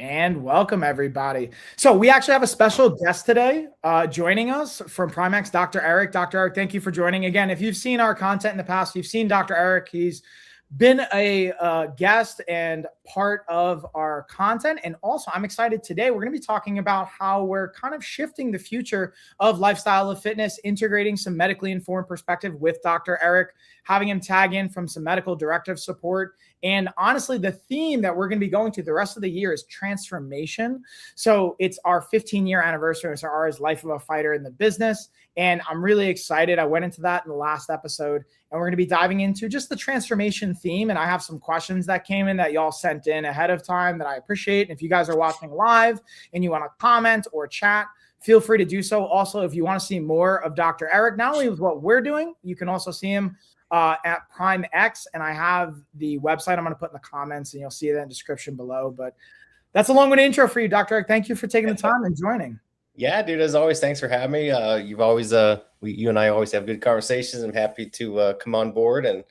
And welcome, everybody. So we actually have a special guest today joining us from Primex, Dr. Eric. Dr. Eric, thank you for joining. Again, if you've seen our content in the past, you've seen Dr. Eric. He's been a guest and part of our content. And also, I'm excited today. We're going to be talking about how we're kind of shifting the future of lifestyle of fitness, integrating some medically informed perspective with Dr. Eric, having him tag in from some medical directive support. And honestly, the theme that we're going to be going to the rest of the year is transformation. So it's our 15-year anniversary as far as life of a fighter in the business. And I'm really excited. I went into that in the last episode, and we're going to be diving into just the transformation theme. And I have some questions that came in that y'all sent in ahead of time that I appreciate. And if you guys are watching live and you want to comment or chat, feel free to do so. Also, if you want to see more of Dr. Eric, not only with what we're doing, you can also see him at Prime X, and I have the website I'm going to put in the comments, and you'll see that in the description below. But that's a long-winded intro for you, Dr. Eric. Thank you for taking the time and joining. Yeah, dude, as always, thanks for having me. You've always, you and I always have good conversations. I'm happy to come on board and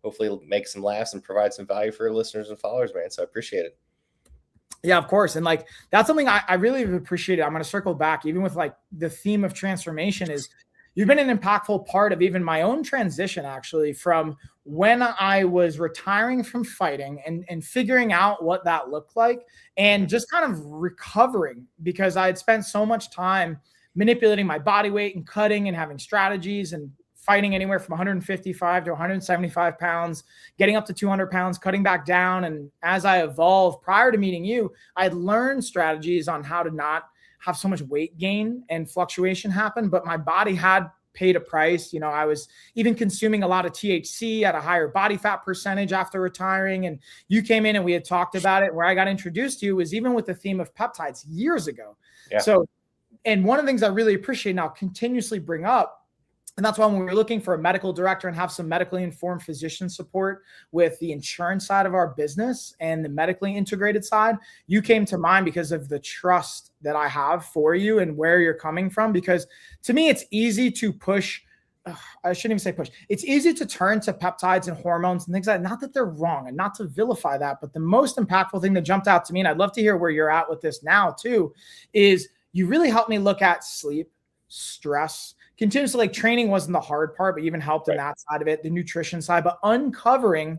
hopefully make some laughs and provide some value for your listeners and followers, man. So I appreciate it. Yeah, of course. And like, that's something I really appreciate. I'm going to circle back, even with like the theme of transformation is you've been an impactful part of even my own transition, actually, from when I was retiring from fighting and figuring out what that looked like and just kind of recovering because I had spent so much time manipulating my body weight and cutting and having strategies and fighting anywhere from 155 to 175 pounds, getting up to 200 pounds, cutting back down. And as I evolved prior to meeting you, I had learned strategies on how to not have so much weight gain and fluctuation happen, but my body had paid a price. You know, I was even consuming a lot of THC at a higher body fat percentage after retiring. And you came in and we had talked about it. Where I got introduced to you was even with the theme of peptides years ago. Yeah. So, and one of the things I really appreciate now continuously bring up, and that's why when we were looking for a medical director and have some medically informed physician support with the insurance side of our business and the medically integrated side, you came to mind because of the trust that I have for you and where you're coming from. Because to me, it's easy to push. I shouldn't even say push. It's easy to turn to peptides and hormones and things like that. Not that they're wrong and not to vilify that, but the most impactful thing that jumped out to me, and I'd love to hear where you're at with this now too, is you really helped me look at sleep, stress, continuously. Like training wasn't the hard part, but even helped in that side of it, the nutrition side, but uncovering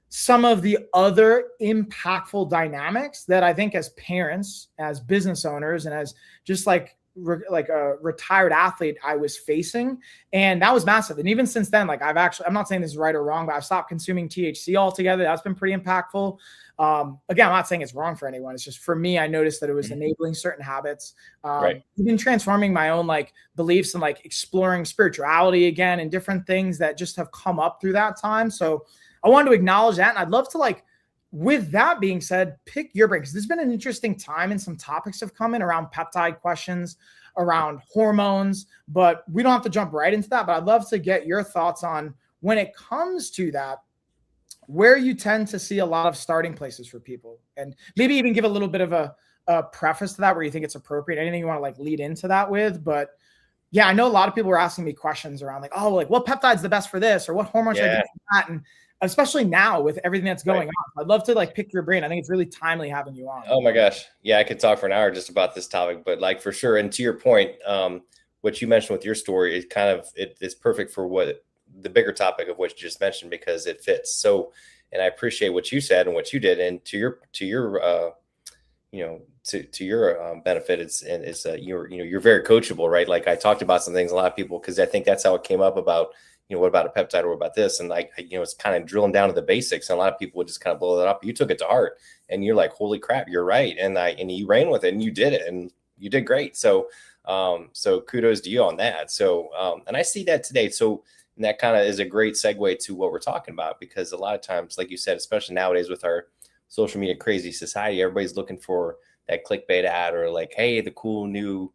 some of the other impactful dynamics that I think as parents, as business owners, and as just like a retired athlete I was facing. And that was massive. And even since then, like I'm not saying this is right or wrong, but I've stopped consuming THC altogether. That's been pretty impactful. Again, I'm not saying it's wrong for anyone. It's just for me, I noticed that it was enabling certain habits, even transforming my own like beliefs and like exploring spirituality again and different things that just have come up through that time. So I wanted to acknowledge that. And I'd love to like, with that being said, pick your brain because there's been an interesting time and some topics have come in around peptide questions, around hormones, but we don't have to jump right into that. But I'd love to get your thoughts on when it comes to that, where you tend to see a lot of starting places for people, and maybe even give a little bit of a preface to that where you think it's appropriate, anything you want to like lead into that with. But yeah, I know a lot of people were asking me questions around like, oh, like what peptide's the best for this or what hormone should I do for that? And especially now with everything that's going on, I'd love to like pick your brain. I think it's really timely having you on. Oh my gosh. Yeah. I could talk for an hour just about this topic, but like for sure. And to your point, what you mentioned with your story is kind of, it's perfect for what the bigger topic of what you just mentioned, because it fits. So, and I appreciate what you said and what you did, and to your benefit, you're very coachable, right? Like I talked about some things, a lot of people, cause I think that's how it came up about, what about a peptide or what about this? And like, it's kind of drilling down to the basics. And a lot of people would just kind of blow that up. You took it to heart and you're like, holy crap, you're right. And you ran with it and you did it and you did great. So, so kudos to you on that. So, and I see that today. So, and that kind of is a great segue to what we're talking about, because a lot of times, like you said, especially nowadays with our social media crazy society, everybody's looking for that clickbait ad or like, hey, the cool new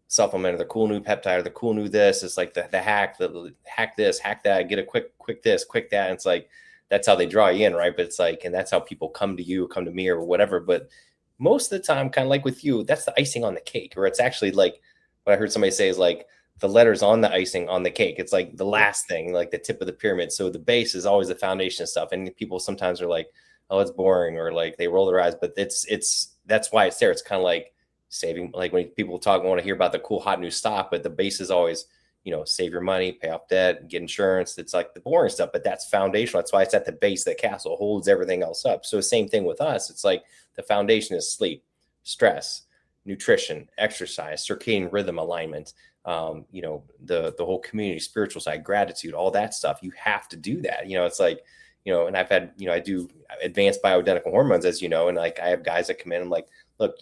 supplement or the cool new peptide or the cool new this. It's like the hack, the hack this, hack that, get a quick this, quick that. And it's like, that's how they draw you in, right? But it's like, and that's how people come to you, come to me or whatever. But most of the time, kind of like with you, that's the icing on the cake, or it's actually like what I heard somebody say is like, the letters on the icing on the cake. It's like the last thing, like the tip of the pyramid. So the base is always the foundation stuff. And people sometimes are like, oh, it's boring, or like they roll their eyes, but it's that's why it's there. It's kind of like saving, like when people want to hear about the cool, hot new stock, but the base is always, save your money, pay off debt, get insurance. It's like the boring stuff, but that's foundational. That's why it's at the base of the castle, holds everything else up. So same thing with us. It's like the foundation is sleep, stress, nutrition, exercise, circadian rhythm alignment, the whole community, spiritual side, gratitude, all that stuff. You have to do that. It's like, and I've had, I do advanced bioidentical hormones, as you know, and like I have guys that come in and like, look,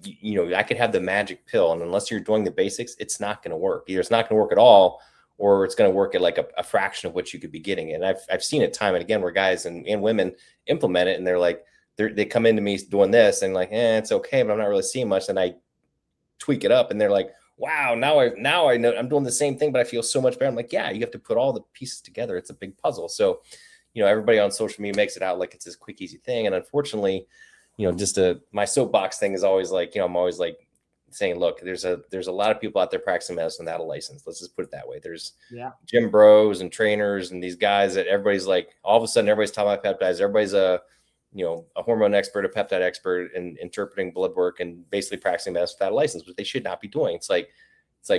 I could have the magic pill, and unless you're doing the basics, it's not going to work. Either it's not going to work at all, or it's going to work at like a fraction of what you could be getting. And I've seen it time and again where guys and women implement it, and they're like, they come into me doing this and like, it's okay, but I'm not really seeing much. And I tweak it up, and they're like, wow, now I know I'm doing the same thing, but I feel so much better. I'm like, yeah, you have to put all the pieces together. It's a big puzzle. So, everybody on social media makes it out like it's this quick, easy thing. And unfortunately, my soapbox thing is always like, I'm always like saying, look, there's a lot of people out there practicing medicine without a license. Let's just put it that way. There's gym bros and trainers and these guys that everybody's like, all of a sudden everybody's talking about peptides. Everybody's a hormone expert, a peptide expert, and interpreting blood work and basically practicing medicine without a license, which they should not be doing. It's like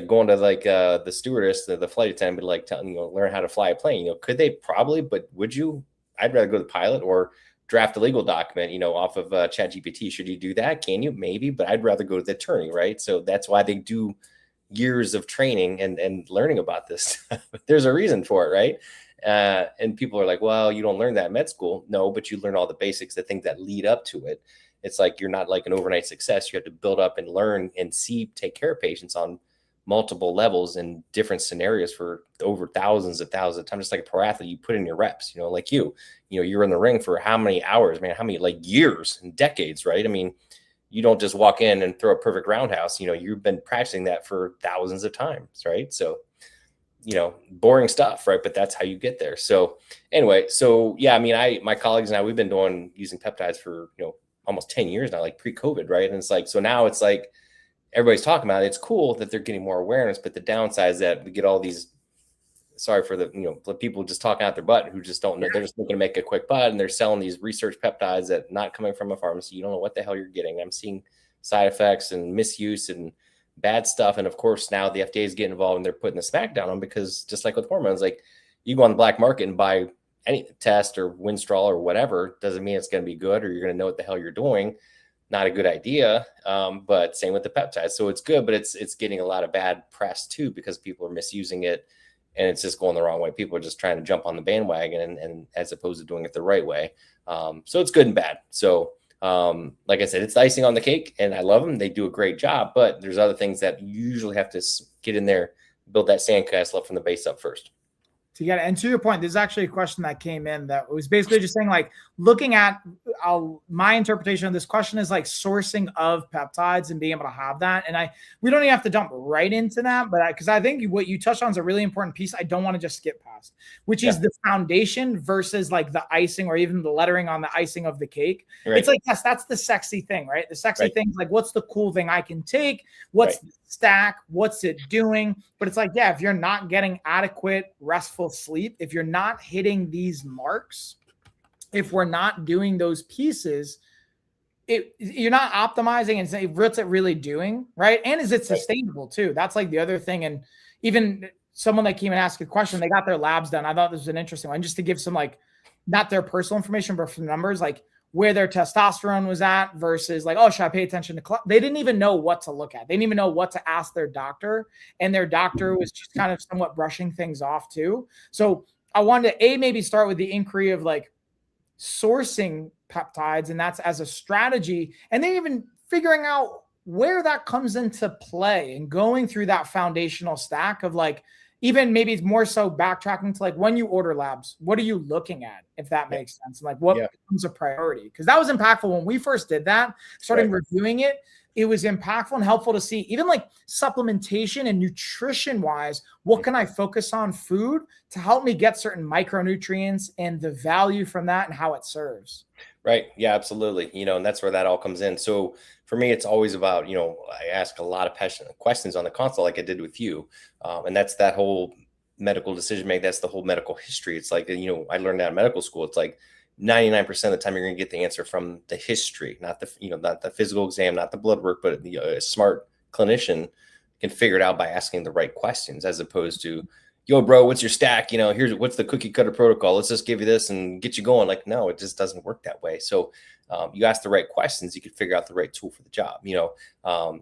going to like the stewardess, the flight attendant, like telling learn how to fly a plane. Could they? Probably, but would you? I'd rather go to the pilot or draft a legal document, off of ChatGPT. Should you do that? Can you? Maybe, but I'd rather go to the attorney, right? So that's why they do years of training and learning about this. But there's a reason for it, right? And people are like, well, you don't learn that in med school. No, but you learn all the basics, the things that lead up to it. It's like you're not like an overnight success. You have to build up and learn and take care of patients on multiple levels in different scenarios for over thousands of times, just like a pro athlete. You put in your reps, like you're in the ring for how many hours, man, how many like years and decades, right? I mean, you don't just walk in and throw a perfect roundhouse. You've been practicing that for thousands of times, right? So, boring stuff, right? But that's how you get there. So anyway, yeah, I mean, my colleagues and I, we've been using peptides for, almost 10 years now, like pre-COVID, right? And it's like, so now it's like, everybody's talking about it. It's cool that they're getting more awareness, but the downside is that we get all these, sorry for the, the people just talking out their butt who just don't know. They're just looking to make a quick buck, and they're selling these research peptides that not coming from a pharmacy. You don't know what the hell you're getting. I'm seeing side effects and misuse and bad stuff. And of course, now the FDA is getting involved, and they're putting the smack down on, because just like with hormones, like you go on the black market and buy any test or Winstrol or whatever, doesn't mean it's going to be good or you're going to know what the hell you're doing. Not a good idea. But same with the peptides. So it's good, but it's getting a lot of bad press too, because people are misusing it, and it's just going the wrong way. People are just trying to jump on the bandwagon and as opposed to doing it the right way. So it's good and bad. So like I said, it's the icing on the cake, and I love them. They do a great job, but there's other things that you usually have to get in there, build that sandcastle up from the base up first. And to your point, there's actually a question that came in that was basically just saying, like, looking at my interpretation of this question is like sourcing of peptides and being able to have that. And we don't even have to jump right into that, but because I think what you touched on is a really important piece I don't want to just skip past, which is the foundation versus like the icing or even the lettering on the icing of the cake. Right. It's like, yes, that's the sexy thing, right? The sexy thing is like, what's the cool thing I can take? What's the stack? What's it doing? But it's like, yeah, if you're not getting adequate, restful sleep, if you're not hitting these marks, if we're not doing those pieces, you're not optimizing and say, what's it really doing, right? And is it sustainable too? That's like the other thing. And even someone that came and asked a question, they got their labs done. I thought this was an interesting one, just to give some, like, not their personal information, but from numbers, like where their testosterone was at versus like, oh, should I pay attention to they didn't even know what to look at. They didn't even know what to ask their doctor. And their doctor was just kind of somewhat brushing things off too. So I wanted to maybe start with the inquiry of like sourcing peptides, and that's as a strategy. And then even figuring out where that comes into play and going through that foundational stack of like, even maybe it's more so backtracking to like when you order labs, what are you looking at, if that makes sense? And like what becomes a priority? Because that was impactful when we first did that, starting reviewing it. It was impactful and helpful to see even like supplementation and nutrition wise, what can I focus on food to help me get certain micronutrients and the value from that and how it serves. Right. Yeah, absolutely. And that's where that all comes in. So for me, it's always about, I ask a lot of questions on the consult, like I did with you. And that's that whole medical decision making. That's the whole medical history. It's like, I learned that in medical school. It's like, 99% of the time you're going to get the answer from the history, not the physical exam, not the blood work, but a smart clinician can figure it out by asking the right questions, as opposed to, yo, bro, what's your stack? Here's what's the cookie cutter protocol. Let's just give you this and get you going. Like, no, it just doesn't work that way. So you ask the right questions, you can figure out the right tool for the job,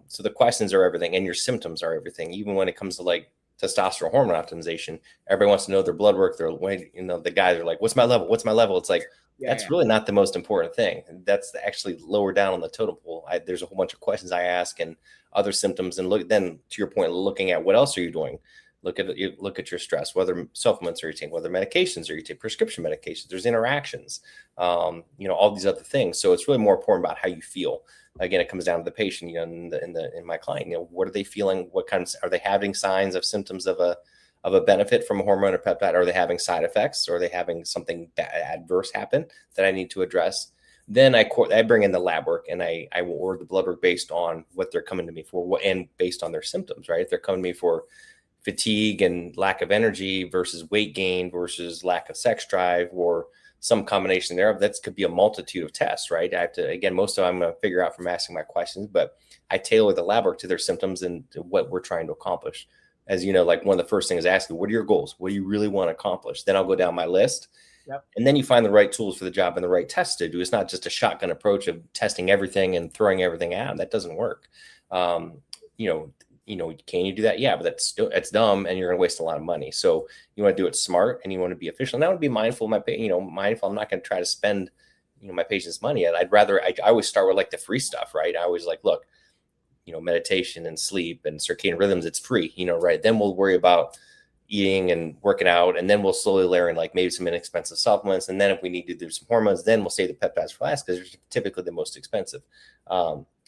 so the questions are everything, and your symptoms are everything. Even when it comes to like testosterone hormone optimization, everybody wants to know their blood work. They're the guys are like, what's my level? What's my level? It's like, that's really not the most important thing. That's actually lower down on the totem pole. There's a whole bunch of questions I ask and other symptoms. And then to your point, looking at what else are you doing? Look at your stress, whether supplements are you taking, whether medications are you taking, prescription medications, there's interactions, all these other things. So it's really more important about how you feel. Again, it comes down to the patient, in my client, what are they feeling? What kinds are they having signs of symptoms of a benefit from a hormone or peptide? Are they having side effects? Or are they having something adverse happen that I need to address? Then I bring in the lab work, and I will order the blood work based on what they're coming to me for, and based on their symptoms, right? If they're coming to me for fatigue and lack of energy versus weight gain versus lack of sex drive, or some combination thereof, that could be a multitude of tests, right? I have to, again, most of them I'm going to figure out from asking my questions, but I tailor the lab work to their symptoms and to what we're trying to accomplish. As you know, like one of the first things I ask you, what are your goals? What do you really want to accomplish? Then I'll go down my list. Yep. And then you find the right tools for the job and the right tests to do. It's not just a shotgun approach of testing everything and throwing everything out. That doesn't work. Can you do that? Yeah, but it's dumb, and you're going to waste a lot of money. So you want to do it smart, and you want to be efficient. And I want to be mindful of mindful. I'm not going to try to spend, my patient's money. And I always start with like the free stuff, right? I always like, look, meditation and sleep and circadian rhythms, it's free, right? Then we'll worry about eating and working out. And then we'll slowly layer in like maybe some inexpensive supplements. And then if we need to do some hormones, then we'll save the peptides for last, because they're typically the most expensive.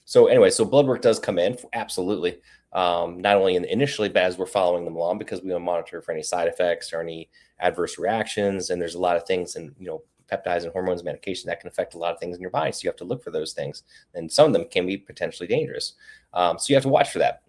So anyway, so blood work does come in, absolutely. Not only initially, but as we're following them along, because we want to monitor for any side effects or any adverse reactions. And there's a lot of things, and peptides and hormones, medication that can affect a lot of things in your body. So you have to look for those things, and some of them can be potentially dangerous. So you have to watch for that.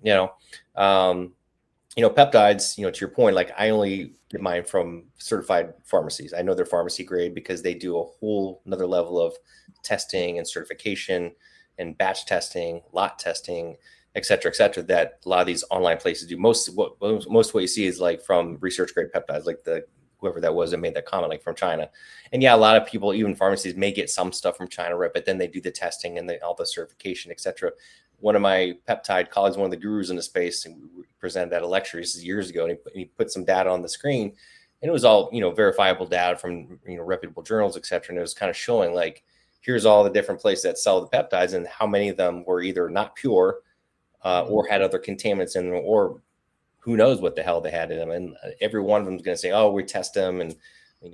Peptides. To your point, like I only get mine from certified pharmacies. I know they're pharmacy grade because they do a whole another level of testing and certification and batch testing, lot testing, et cetera, that a lot of these online places do. Most what you see is like from research grade peptides, like whoever that was that made that comment, like from China. And yeah, a lot of people, even pharmacies, may get some stuff from China, right? But then they do the testing and all the certification, et cetera. One of my peptide colleagues, one of the gurus in the space, and we presented at a lecture, this is years ago, and he put some data on the screen, and it was all, verifiable data from, reputable journals, et cetera. And it was kind of showing like, here's all the different places that sell the peptides and how many of them were either not pure, or had other contaminants in them, or who knows what the hell they had in them. And every one of them is going to say, oh, we test them, and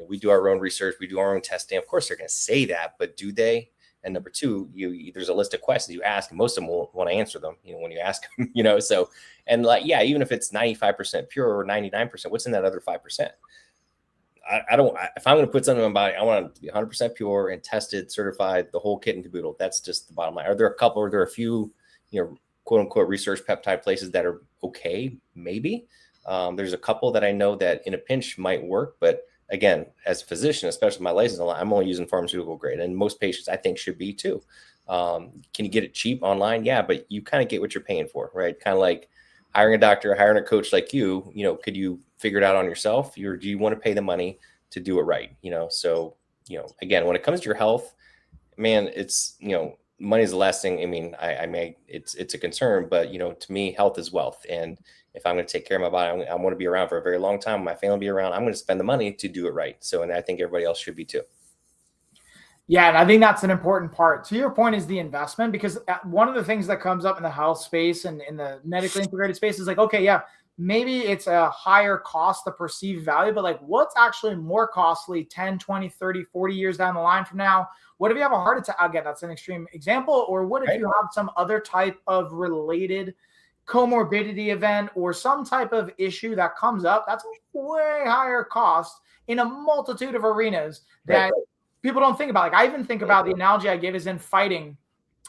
we do our own research, we do our own testing. Of course, they're going to say that, but do they? And number two, there's a list of questions you ask, and most of them won't want to answer them, when you ask them, so, and like, yeah, even if it's 95% pure or 99%, what's in that other 5%? If I'm going to put something in my body, I want it to be 100% pure and tested, certified, the whole kit and caboodle. That's just the bottom line. Are there a few, quote unquote research peptide places that are okay? Maybe. There's a couple that I know that in a pinch might work, but again, as a physician, especially my license, I'm only using pharmaceutical grade, and most patients I think should be too. Can you get it cheap online? Yeah, but you kind of get what you're paying for, right? Kind of like hiring a doctor, hiring a coach like you, could you figure it out on yourself, or do you want to pay the money to do it right? So, again, when it comes to your health, man, it's, money is the last thing. I mean, it's a concern, but to me, health is wealth. And if I'm going to take care of my body, I want to be around for a very long time. My family will be around. I'm going to spend the money to do it right. So, and I think everybody else should be too. Yeah. And I think that's an important part. To your point is the investment, because one of the things that comes up in the health space and in the medically integrated space is like, okay, yeah, maybe it's a higher cost, the perceived value, but like what's actually more costly 10, 20, 30, 40 years down the line from now? What if you have a heart attack? Again, that's an extreme example. Or what if you have some other type of related comorbidity event or some type of issue that comes up? That's a way higher cost in a multitude of arenas that people don't think about. Like I even think about the analogy I give is in fighting.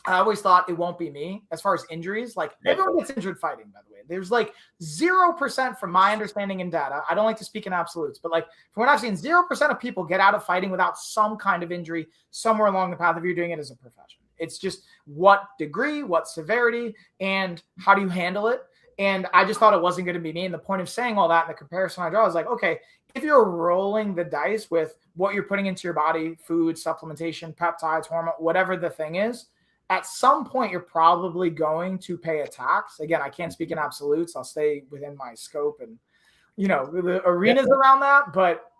I always thought it won't be me as far as injuries. Like everyone gets injured fighting, by the way. There's like 0% from my understanding in data. I don't like to speak in absolutes, but like from what I've seen, 0% of people get out of fighting without some kind of injury somewhere along the path if you're doing it as a profession. It's just what degree, what severity, and how do you handle it? And I just thought it wasn't going to be me. And the point of saying all that in the comparison I draw is like, okay, if you're rolling the dice with what you're putting into your body, food, supplementation, peptides, hormone, whatever the thing is, at some point you're probably going to pay a tax. Again, I can't speak in absolutes. I'll stay within my scope and, the arenas around that. But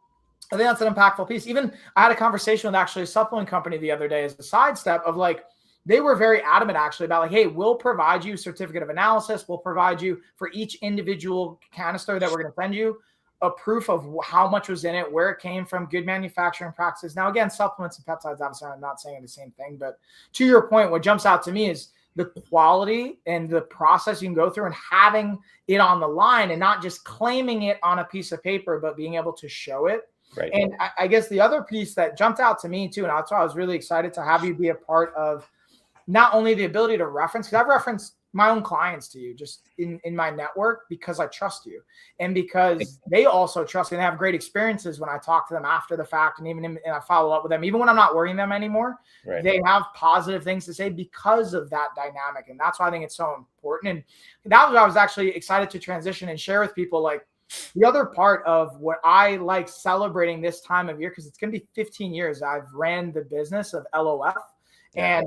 I think that's an impactful piece. Even I had a conversation with actually a supplement company the other day as a sidestep of like, they were very adamant actually about like, hey, we'll provide you certificate of analysis. We'll provide you for each individual canister that we're going to send you a proof of how much was in it, where it came from, good manufacturing practices. Now, again, supplements and peptides, obviously, I'm not saying the same thing, but to your point, what jumps out to me is the quality and the process you can go through and having it on the line and not just claiming it on a piece of paper, but being able to show it. Right. And I guess the other piece that jumped out to me too, and that's why I was really excited to have you be a part of not only the ability to reference, because I've referenced my own clients to you just in my network because I trust you and because they also trust me and have great experiences when I talk to them after the fact. And and I follow up with them, even when I'm not worrying them anymore, They have positive things to say because of that dynamic. And that's why I think it's so important. And that was why I was actually excited to transition and share with people like the other part of what I like celebrating this time of year, because it's going to be 15 years I've ran the business of LOF. And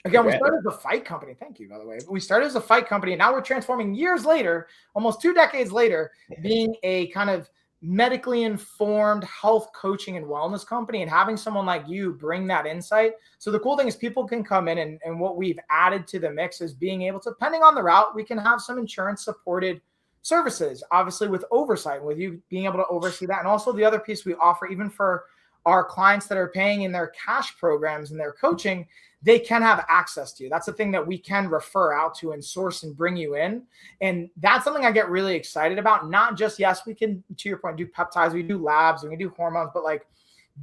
again, we started as a fight company. Thank you, by the way. We started as a fight company, and now we're transforming years later, almost 2 decades later, being a kind of medically informed health coaching and wellness company, and having someone like you bring that insight. So the cool thing is people can come in and what we've added to the mix is being able to, depending on the route, we can have some insurance supported services, obviously with oversight, with you being able to oversee that. And also the other piece we offer, even for our clients that are paying in their cash programs and their coaching, they can have access to you. That's the thing that we can refer out to and source and bring you in. And that's something I get really excited about. Not just, yes, we can, to your point, do peptides, we do labs, we can do hormones, but like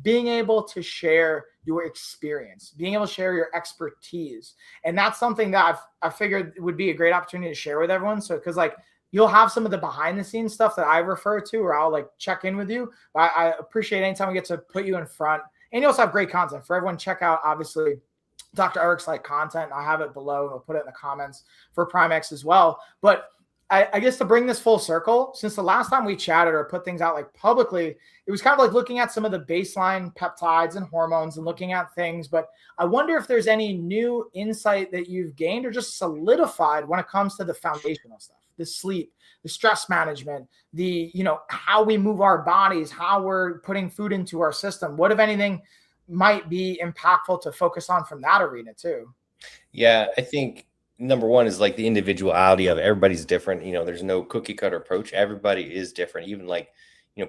being able to share your experience, being able to share your expertise. And that's something that I figured would be a great opportunity to share with everyone. So, because like you'll have some of the behind the scenes stuff that I refer to, or I'll like check in with you. But I appreciate anytime we get to put you in front. And you also have great content for everyone. Check out, obviously, Dr. Eric's like content. I have it below and we'll put it in the comments for Primex as well. But I guess to bring this full circle, since the last time we chatted or put things out like publicly, it was kind of like looking at some of the baseline peptides and hormones and looking at things. But I wonder if there's any new insight that you've gained or just solidified when it comes to the foundational stuff, the sleep, the stress management, the, how we move our bodies, how we're putting food into our system. What, if anything, might be impactful to focus on from that arena too? Yeah, I think number one is like the individuality of everybody's different. There's no cookie cutter approach. Everybody is different. Even like,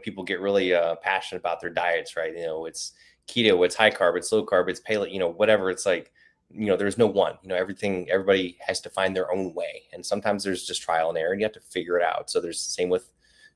people get really passionate about their diets, right? It's keto, it's high carb, it's low carb, it's paleo, whatever. It's like, there's no one, everybody has to find their own way. And sometimes there's just trial and error and you have to figure it out. So there's the same with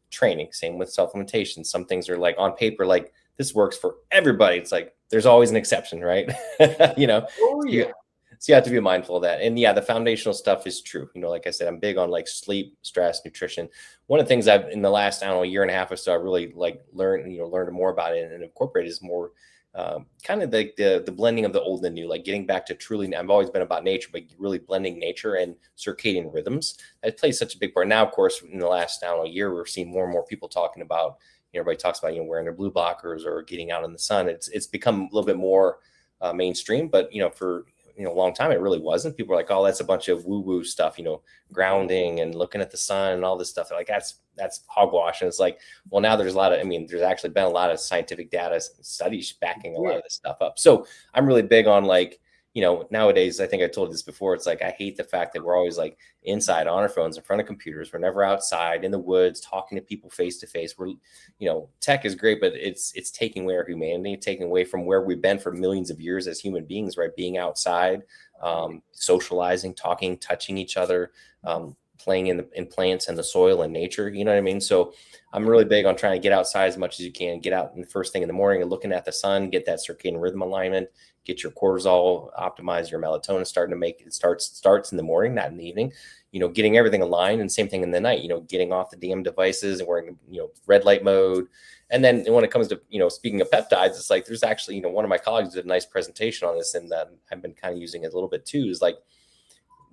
training, same with supplementation. Some things are like on paper, like this works for everybody. It's like, there's always an exception, right? Oh, yeah. So you have to be mindful of that. And yeah, the foundational stuff is true. Like I said, I'm big on like sleep, stress, nutrition. One of the things I've in the last, year and a half or so, I really like learned more about it and incorporate is more kind of like the blending of the old and the new, like getting back to truly, I've always been about nature, but really blending nature and circadian rhythms. That plays such a big part. Now, of course, in the last, year, we're seeing more and more people talking about, everybody talks about, wearing their blue blockers or getting out in the sun. It's become a little bit more mainstream, but, for a long time, it really wasn't. People were like, oh, that's a bunch of woo-woo stuff, grounding and looking at the sun and all this stuff. They're like, that's hogwash. And it's like, well, now there's there's actually been a lot of scientific data studies backing a lot of this stuff up. So I'm really big on like, nowadays, I think I told you this before. It's like, I hate the fact that we're always like inside on our phones in front of computers. We're never outside in the woods, talking to people face to face. We're, tech is great, but it's taking away our humanity, taking away from where we've been for millions of years as human beings, right? Being outside, socializing, talking, touching each other, playing in plants and the soil and nature. You know what I mean? So I'm really big on trying to get outside as much as you can, get out in the first thing in the morning and looking at the sun, get that circadian rhythm alignment, get your cortisol optimized, your melatonin starting to make it starts in the morning, not in the evening, getting everything aligned, and same thing in the night, getting off the damn devices and wearing, red light mode. And then when it comes to, speaking of peptides, it's like, there's actually, one of my colleagues did a nice presentation on this, and I've been kind of using it a little bit too, is like,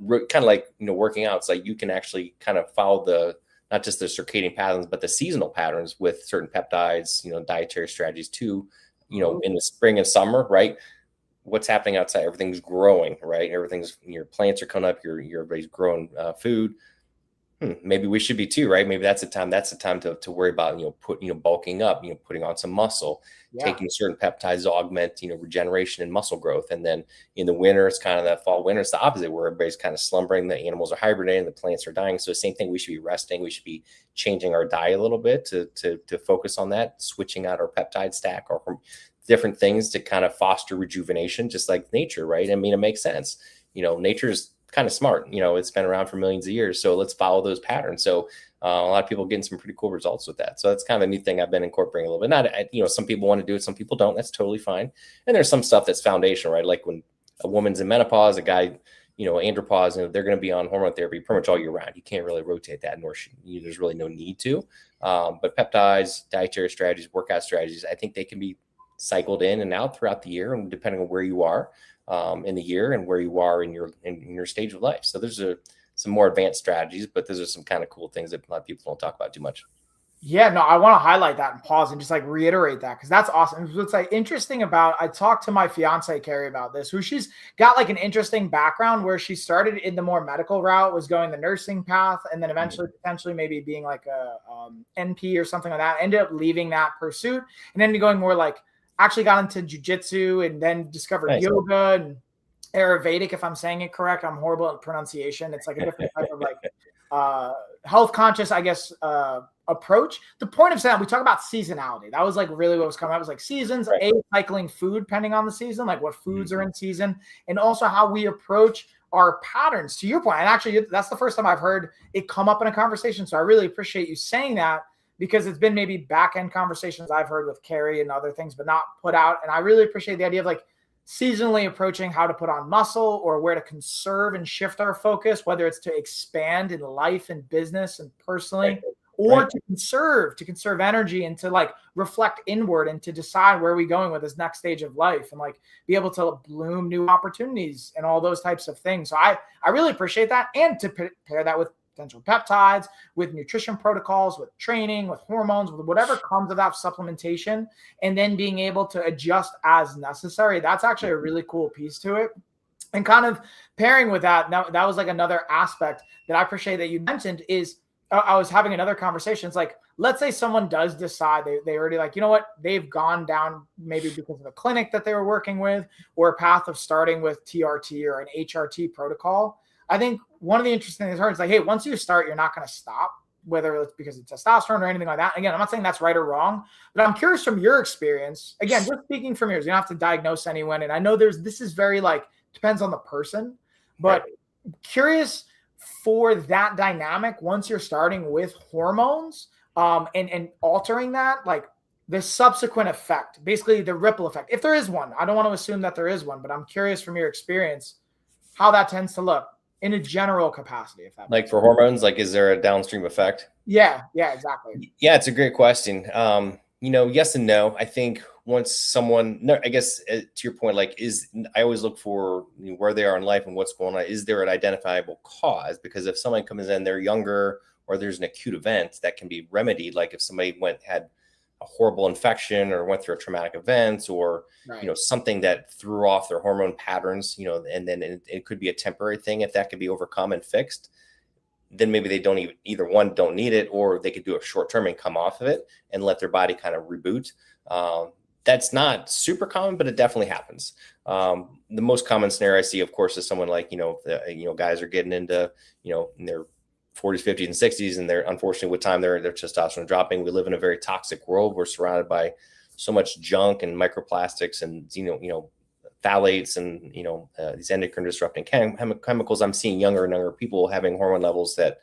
kind of like, working out. It's like you can actually kind of follow not just the circadian patterns, but the seasonal patterns with certain peptides, dietary strategies too, in the spring and summer, right? What's happening outside? Everything's growing, right? Your plants are coming up, everybody's growing food. Maybe we should be too, right? Maybe that's the time to worry about, bulking up, putting on some muscle, taking certain peptides to augment, regeneration and muscle growth. And then in the winter, it's kind of that fall winter, it's the opposite, where everybody's kind of slumbering, the animals are hibernating, the plants are dying. So same thing, we should be resting. We should be changing our diet a little bit to focus on that, switching out our peptide stack or different things to kind of foster rejuvenation, just like nature, right? I mean, it makes sense. Nature's kind of smart. It's been around for millions of years. So let's follow those patterns. So a lot of people getting some pretty cool results with that. So that's kind of a new thing I've been incorporating a little bit. Not, some people want to do it, some people don't. That's totally fine. And there's some stuff that's foundational, right? Like when a woman's in menopause, a guy, andropause, and they're going to be on hormone therapy pretty much all year round. You can't really rotate that, nor there's really no need to. But peptides, dietary strategies, workout strategies, I think they can be cycled in and out throughout the year, and depending on where you are in the year and where you are in your stage of life. So there's some more advanced strategies, but those are some kind of cool things that a lot of people don't talk about too much. Yeah, no, I want to highlight that and pause and just like reiterate that, because that's awesome. What's like interesting about, I talked to my fiance Carrie about this, who she's got like an interesting background where she started in the more medical route, was going the nursing path, and then eventually potentially maybe being like a NP or something like that. Ended up leaving that pursuit and then going more like, actually got into jujitsu and then discovered yoga and Ayurvedic, if I'm saying it correct. I'm horrible at pronunciation. It's like a different type of like health conscious, I guess, approach. The point of that, we talk about seasonality. That was like really what was coming up. It was like seasons, cycling food depending on the season, like what foods are in season, and also how we approach our patterns, to your point. And actually, that's the first time I've heard it come up in a conversation. So I really appreciate you saying that, because it's been maybe back end conversations I've heard with Carrie and other things, but not put out. And I really appreciate the idea of like seasonally approaching how to put on muscle or where to conserve and shift our focus, whether it's to expand in life and business and personally, or to conserve energy and to like reflect inward and to decide where we're going with this next stage of life and like be able to bloom new opportunities and all those types of things. So I really appreciate that. And to pair that with potential peptides, with nutrition protocols, with training, with hormones, with whatever comes of that supplementation, and then being able to adjust as necessary. That's actually a really cool piece to it. And kind of pairing with that, now that was like another aspect that I appreciate that you mentioned is I was having another conversation. It's like, let's say someone does decide they already like, you know what, they've gone down maybe because of a clinic that they were working with or a path of starting with TRT or an HRT protocol. I think one of the interesting things is like, hey, once you start, you're not going to stop, whether it's because of testosterone or anything like that. Again, I'm not saying that's right or wrong, but I'm curious from your experience, again, just speaking from yours, you don't have to diagnose anyone. And I know this is very like, depends on the person, but curious for that dynamic, once you're starting with hormones and altering that, like the subsequent effect, basically the ripple effect, if there is one. I don't want to assume that there is one, but I'm curious from your experience how that tends to look in a general capacity. If that like for hormones, like is there a downstream effect? Yeah, exactly. Yeah, it's a great question. Yes and no. I think once someone, no, I guess to your point, like I always look for where they are in life and what's going on. Is there an identifiable cause? Because if someone comes in, they're younger, or there's an acute event that can be remedied, like if somebody had a horrible infection or went through a traumatic event or, something that threw off their hormone patterns, and then it could be a temporary thing. If that could be overcome and fixed, then maybe they don't don't need it, or they could do it short term and come off of it and let their body kind of reboot. That's not super common, but it definitely happens. The most common scenario I see, of course, is someone like, guys are getting into, in their 40s, 50s, and 60s, and they're unfortunately with time, their testosterone dropping. We live in a very toxic world. We're surrounded by so much junk and microplastics and, phthalates and, these endocrine disrupting chemicals, I'm seeing younger and younger people having hormone levels that,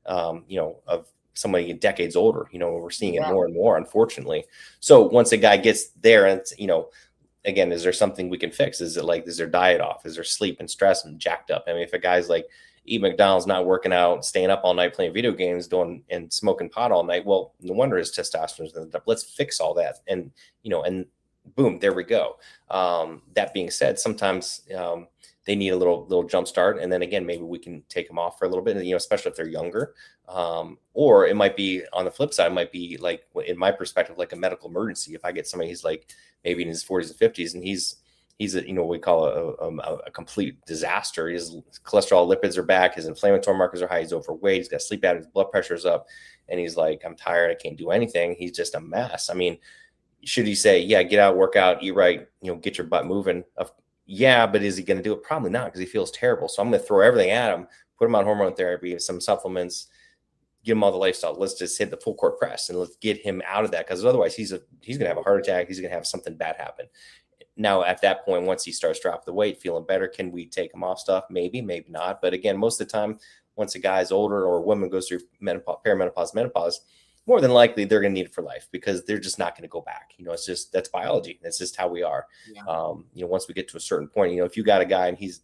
of somebody decades older, we're seeing it more and more, unfortunately. So once a guy gets there, and it's, again, is there something we can fix? Is their diet off? Is there sleep and stress and jacked up? I mean, if a guy's like eat McDonald's, not working out, staying up all night, playing video games, and smoking pot all night, well, no wonder his testosterone's up. Let's fix all that. And, and boom, there we go. That being said, sometimes, they need a little jump start. And then again, maybe we can take them off for a little bit, especially if they're younger. Or it might be on the flip side, it might be like, in my perspective, like a medical emergency. If I get somebody who's like maybe in his 40s and 50s, and he's a, what we call a complete disaster. His cholesterol, lipids are back. His inflammatory markers are high. He's overweight. He's got sleep apnea. His blood pressure's up. And he's like, I'm tired. I can't do anything. He's just a mess. I mean, should he say, yeah, get out, work out, eat right, get your butt moving? Yeah, but is he going to do it? Probably not, because he feels terrible. So I'm going to throw everything at him, put him on hormone therapy, some supplements, give him all the lifestyle. Let's just hit the full court press and let's get him out of that, because otherwise he's going to have a heart attack. He's going to have something bad happen. Now, at that point, once he starts dropping the weight, feeling better, can we take him off stuff? Maybe, maybe not. But again, most of the time, once a guy's older or a woman goes through perimenopause, menopause, more than likely they're going to need it for life, because they're just not going to go back. It's just, that's biology. That's just how we are. Yeah. Once we get to a certain point, if you got a guy and he's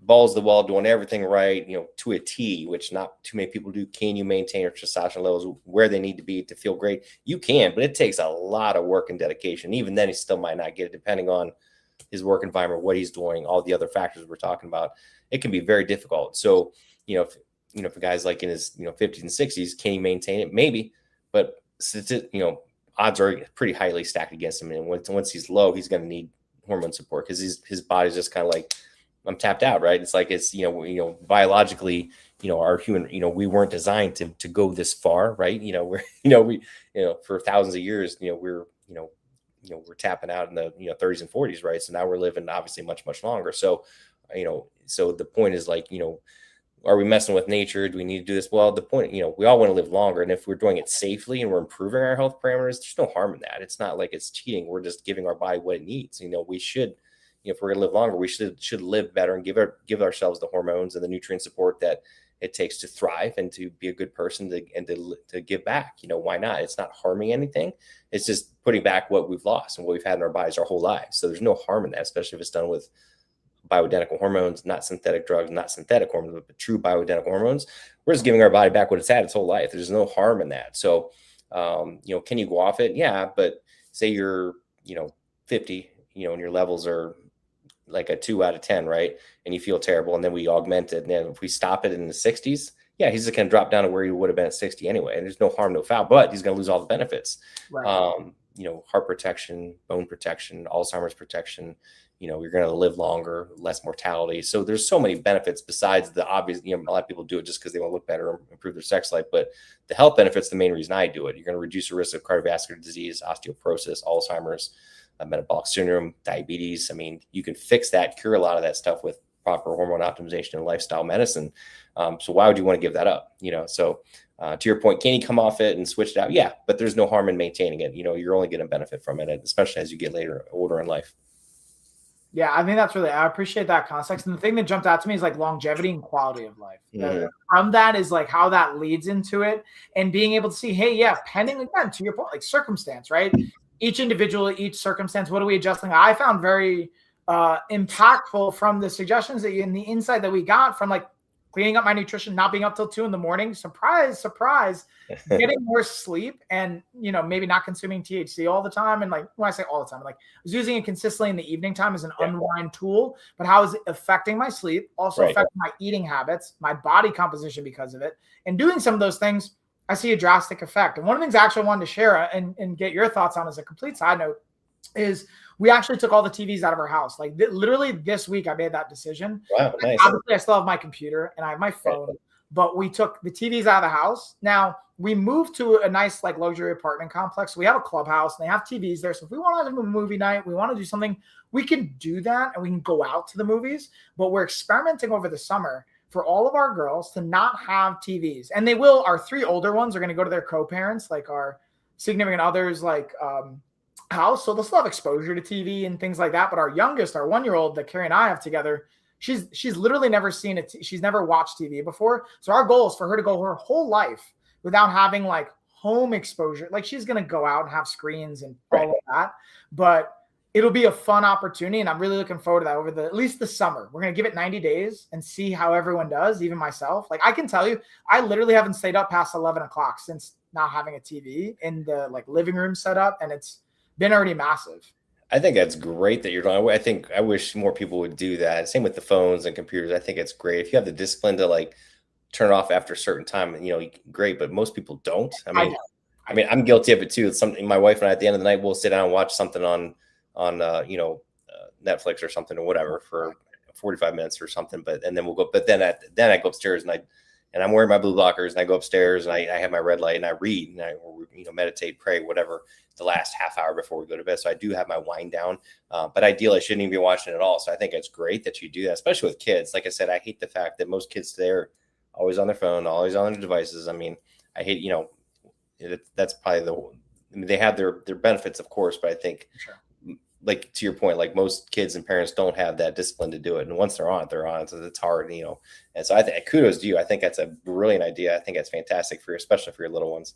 balls to the wall, doing everything right, to a T, which not too many people do. Can you maintain your testosterone levels where they need to be to feel great? You can, but it takes a lot of work and dedication. Even then, he still might not get it, depending on his work environment, what he's doing, all the other factors we're talking about. It can be very difficult. So, if a guy's like in his 50s and 60s, can he maintain it? Maybe, but odds are pretty highly stacked against him. And once he's low, he's going to need hormone support, because his body's just kind of like, I'm tapped out, right? It's like, it's, biologically, our human, we weren't designed to go this far, right? We for thousands of years, we're tapping out in the 30s and 40s, right? So now we're living obviously much, much longer. So, so the point is like, are we messing with nature? Do we need to do this? Well, the point, we all want to live longer. And if we're doing it safely and we're improving our health parameters, there's no harm in that. It's not like it's cheating. We're just giving our body what it needs. We should, if we're going to live longer, we should live better and give ourselves the hormones and the nutrient support that it takes to thrive and to be a good person to give back. Why not? It's not harming anything. It's just putting back what we've lost and what we've had in our bodies our whole lives. So there's no harm in that, especially if it's done with bioidentical hormones, not synthetic drugs, not synthetic hormones, but true bioidentical hormones. We're just giving our body back what it's had its whole life. There's no harm in that. So, can you go off it? Yeah. But say you're, 50, and your levels are like a 2 out of 10, right? And you feel terrible. And then we augment it. And then if we stop it in the 60s, yeah, he's just going to drop down to where he would have been at 60 anyway. And there's no harm, no foul, but he's going to lose all the benefits. Right. Heart protection, bone protection, Alzheimer's protection. You're going to live longer, less mortality. So there's so many benefits besides the obvious. A lot of people do it just because they want to look better or improve their sex life. But the health benefits, the main reason I do it. You're going to reduce the risk of cardiovascular disease, osteoporosis, Alzheimer's, metabolic syndrome, diabetes. I mean, you can fix that, cure a lot of that stuff with proper hormone optimization and lifestyle medicine. So why would you want to give that up? So to your point, can you come off it and switch it out? Yeah, but there's no harm in maintaining it. You're only going to benefit from it, especially as you get older in life. Yeah, I think that's I appreciate that context. And the thing that jumped out to me is like longevity and quality of life. Mm-hmm. From that is like how that leads into it, and being able to see, hey, yeah, pending, again, to your point, like circumstance, right? Each individual, each circumstance, what are we adjusting? I found very impactful from the suggestions and the insight that we got from like cleaning up my nutrition, not being up till 2 a.m. Surprise, surprise, getting more sleep, and maybe not consuming THC all the time. And like when I say all the time, like I was using it consistently in the evening time as an unwind tool, but how is it affecting my sleep? Also affecting my eating habits, my body composition because of it. And doing some of those things, I see a drastic effect. And one of the things I actually wanted to share and get your thoughts on as a complete side note is we actually took all the TVs out of our house. Like literally this week, I made that decision. Wow, nice. Obviously, I still have my computer and I have my phone, but we took the TVs out of the house. Now we moved to a nice like luxury apartment complex. We have a clubhouse and they have TVs there. So if we want to have a movie night, we want to do something, we can do that and we can go out to the movies. But we're experimenting over the summer for all of our girls to not have TVs. And they will, our 3 older ones are going to go to their co-parents, like our significant others, like house, so they'll still have exposure to TV and things like that. But our youngest, our 1-year-old that Carrie and I have together, she's literally never seen it. She's never watched TV before. So our goal is for her to go her whole life without having like home exposure. Like she's gonna go out and have screens and all of that, but it'll be a fun opportunity, and I'm really looking forward to that over at least the summer. We're gonna give it 90 days and see how everyone does, even myself. Like I can tell you, I literally haven't stayed up past 11 o'clock since not having a TV in the like living room set up, and it's been already massive. I think that's great that you're doing. I wish more people would do that. Same with the phones and computers. I think it's great if you have the discipline to like turn it off after a certain time. Great, but most people don't. I mean, I'm guilty of it too. It's something my wife and I at the end of the night we'll sit down and watch something on Netflix or something or whatever for 45 minutes or something. And then we'll go. But then I go upstairs and I'm wearing my blue blockers and I go upstairs and I have my red light and I read and I meditate, pray, whatever, the last half hour before we go to bed. So I do have my wind down, but ideally I shouldn't even be watching it at all. So I think it's great that you do that, especially with kids. Like I said, I hate the fact that most kids today are always on their phone, always on their devices. I mean, I hate, that's probably they have their benefits, of course, but I think like to your point, like most kids and parents don't have that discipline to do it. And once they're on it. So it's hard, and so I think kudos to you. I think that's a brilliant idea. I think that's fantastic especially for your little ones.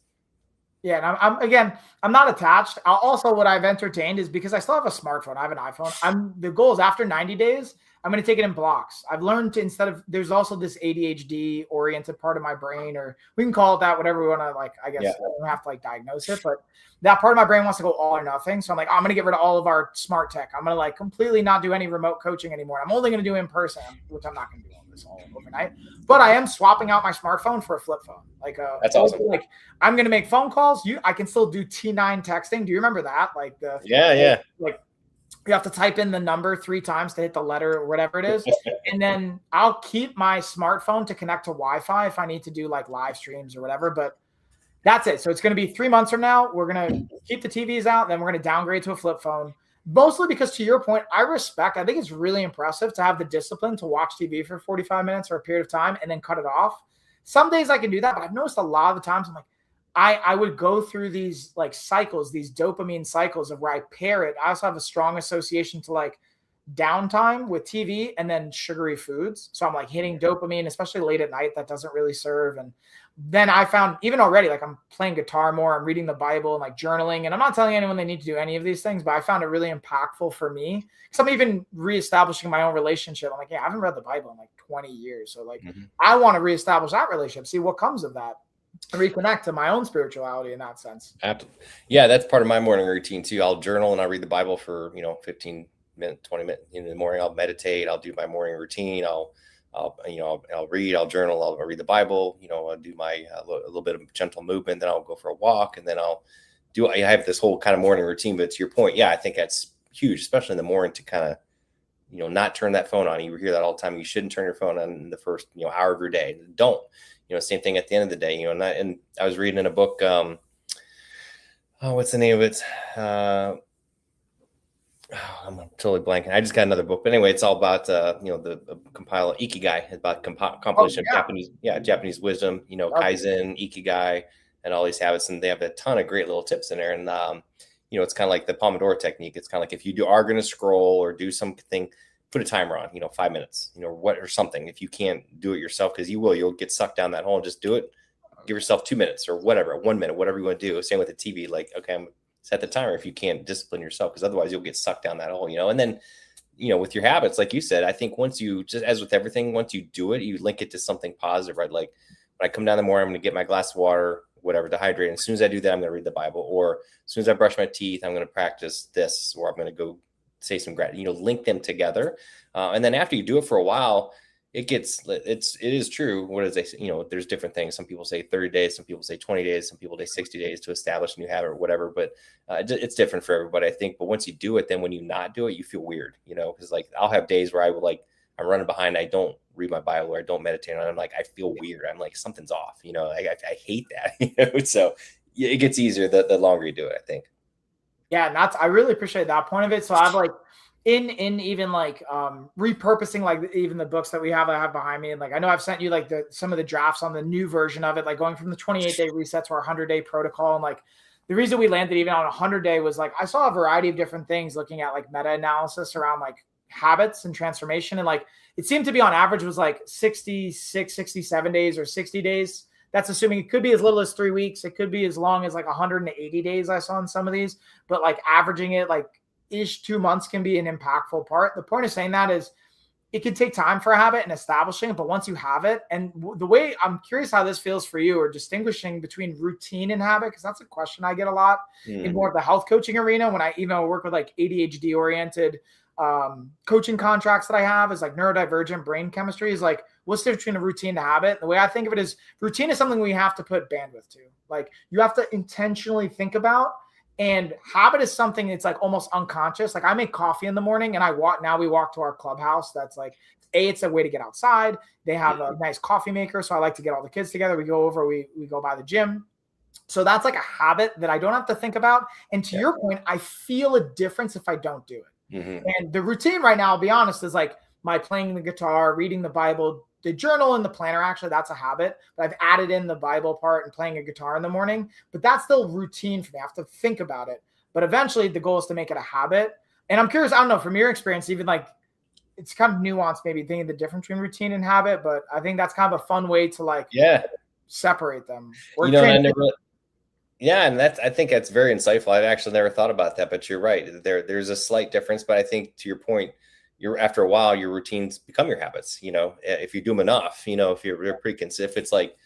Yeah, and I'm not attached. Also, what I've entertained is because I still have a smartphone. I have an iPhone. The goal is after 90 days, I'm going to take it in blocks. I've learned to there's also this ADHD oriented part of my brain, or we can call it that, whatever we want to like. I guess I don't have to like diagnose it, but that part of my brain wants to go all or nothing. So I'm like, I'm going to get rid of all of our smart tech. I'm going to like completely not do any remote coaching anymore. I'm only going to do in person, which I'm not going to do all this all overnight. But I am swapping out my smartphone for a flip phone. Like that's awesome. Like I'm going to make phone calls. I can still do T9 texting. Do you remember that? Like like you have to type in the number 3 times to hit the letter or whatever it is. And then I'll keep my smartphone to connect to Wi-Fi if I need to do like live streams or whatever. But that's it. So it's going to be 3 months from now. We're going to keep the TVs out. Then we're going to downgrade to a flip phone. Mostly because, to your point, I think it's really impressive to have the discipline to watch TV for 45 minutes or a period of time and then cut it off. Some days I can do that, but I've noticed a lot of the times I'm like, I would go through these like cycles, these dopamine cycles of where I pair it. I also have a strong association to like downtime with TV and then sugary foods. So I'm like hitting dopamine, especially late at night. That doesn't really serve. And then I found even already, like I'm playing guitar more, I'm reading the Bible and like journaling. And I'm not telling anyone they need to do any of these things, but I found it really impactful for me because I'm even reestablishing my own relationship. I'm like, yeah, I haven't read the Bible in like 20 years. So like, I want to reestablish that relationship, see what comes of that. Reconnect to my own spirituality in that sense. Yeah, that's part of my morning routine too. I'll journal and I'll read the Bible for 15 minutes, 20 minutes in the morning. I'll meditate. I'll do my morning routine. I'll read. I'll journal. I'll read the Bible. I'll do my a little bit of gentle movement. Then I'll go for a walk, and then I have this whole kind of morning routine. But to your point, yeah, I think that's huge, especially in the morning to kind of not turn that phone on. You hear that all the time. You shouldn't turn your phone on in the first hour of your day. Don't. Same thing at the end of the day, and I was reading in a book, what's the name of it? I'm totally blanking. I just got another book, but anyway, it's all about, the compile Ikigai, about compilation of Japanese wisdom, Kaizen, Ikigai, and all these habits. And they have a ton of great little tips in there. And, it's kind of like the Pomodoro technique. It's kind of like if you are going to scroll or do something, put a timer on, 5 minutes, or something. If you can't do it yourself, because you'll get sucked down that hole. Just do it. Give yourself 2 minutes or whatever, 1 minute, whatever you want to do. Same with the TV. Like, okay, I'm set the timer if you can't discipline yourself, because otherwise you'll get sucked down that hole, And then, with your habits, like you said, I think once you just, as with everything, once you do it, you link it to something positive, right? Like when I come down in the morning, I'm going to get my glass of water, whatever, to hydrate. And as soon as I do that, I'm going to read the Bible. Or as soon as I brush my teeth, I'm going to practice this, or I'm going to go say some gratitude, link them together. And then after you do it for a while, it is true. What is they say? There's different things. Some people say 30 days, some people say 20 days, some people say 60 days to establish a new habit or whatever, but it's different for everybody, I think. But once you do it, then when you not do it, you feel weird, because like I'll have days where I'm running behind. I don't read my Bible or I don't meditate on it. I'm like, I feel weird. I'm like, something's off, I hate that, So it gets easier the longer you do it, I think. Yeah. And I really appreciate that point of it. So I've like, in even like repurposing like even the books that I have behind me, and like I know I've sent you like some of the drafts on the new version of it, like going from the 28-day reset to our 100-day protocol, and like the reason we landed even on a 100-day was like, I saw a variety of different things looking at like meta-analysis around like habits and transformation. And like, it seemed to be on average was like 66, 67 days or 60 days. That's assuming it could be as little as 3 weeks. It could be as long as like 180 days I saw in some of these, but like averaging it like ish 2 months can be an impactful part. The point of saying that is it can take time for a habit and establishing it, but once you have it, and the way I'm curious how this feels for you or distinguishing between routine and habit, because that's a question I get a lot in more of the health coaching arena when I even work with like ADHD oriented coaching contracts that I have is like neurodivergent brain chemistry is like, what's the difference between a routine and a habit? The way I think of it is routine is something we have to put bandwidth to. Like you have to intentionally think about, and habit is something that's like almost unconscious. Like I make coffee in the morning and we walk to our clubhouse. That's like, it's a way to get outside. They have a nice coffee maker. So I like to get all the kids together. We go over, we go by the gym. So that's like a habit that I don't have to think about. And to your point, I feel a difference if I don't do it. And the routine right now, I'll be honest, is like my playing the guitar, reading the Bible, the journal and the planner. Actually, that's a habit, but I've added in the Bible part and playing a guitar in the morning, but that's still routine for me. I have to think about it, but eventually the goal is to make it a habit. And I'm curious, I don't know, from your experience, even like it's kind of nuanced, maybe thinking the difference between routine and habit, but I think that's kind of a fun way to like separate them. Or and I think that's very insightful. I've actually never thought about that, but you're right. There's a slight difference, but I think to your point, after a while, your routines become your habits, if you do them enough, if you're pretty consistent, if it's like,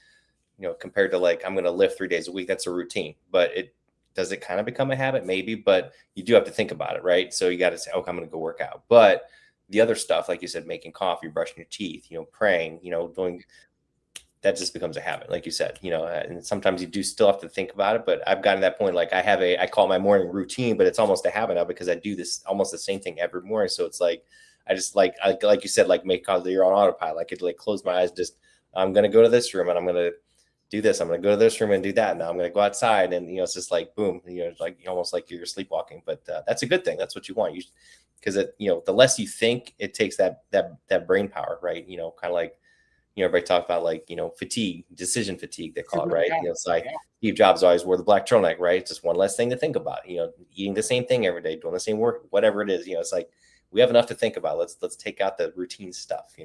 compared to like, I'm going to lift 3 days a week, that's a routine, but does it kind of become a habit? Maybe, but you do have to think about it, right? So you got to say, okay, I'm going to go work out. But the other stuff, like you said, making coffee, brushing your teeth, praying, doing that just becomes a habit, like you said, and sometimes you do still have to think about it, but I've gotten to that point. Like I call it my morning routine, but it's almost a habit now because I do this almost the same thing every morning. So it's like, I just like you said, like make coffee, you're on autopilot. I could like close my eyes, I'm going to go to this room and I'm going to do this. I'm going to go to this room and do that. Now I'm going to go outside and, it's just like, boom, like almost like you're sleepwalking, but that's a good thing. That's what you want. Because the less you think, it takes that brain power, right? Kind of like, everybody talk about like, fatigue, decision fatigue, they call it, right? It's like Steve Jobs always wore the black turtleneck, right? It's just one less thing to think about, eating the same thing every day, doing the same work, whatever it is, it's like, we have enough to think about. Let's take out the routine stuff,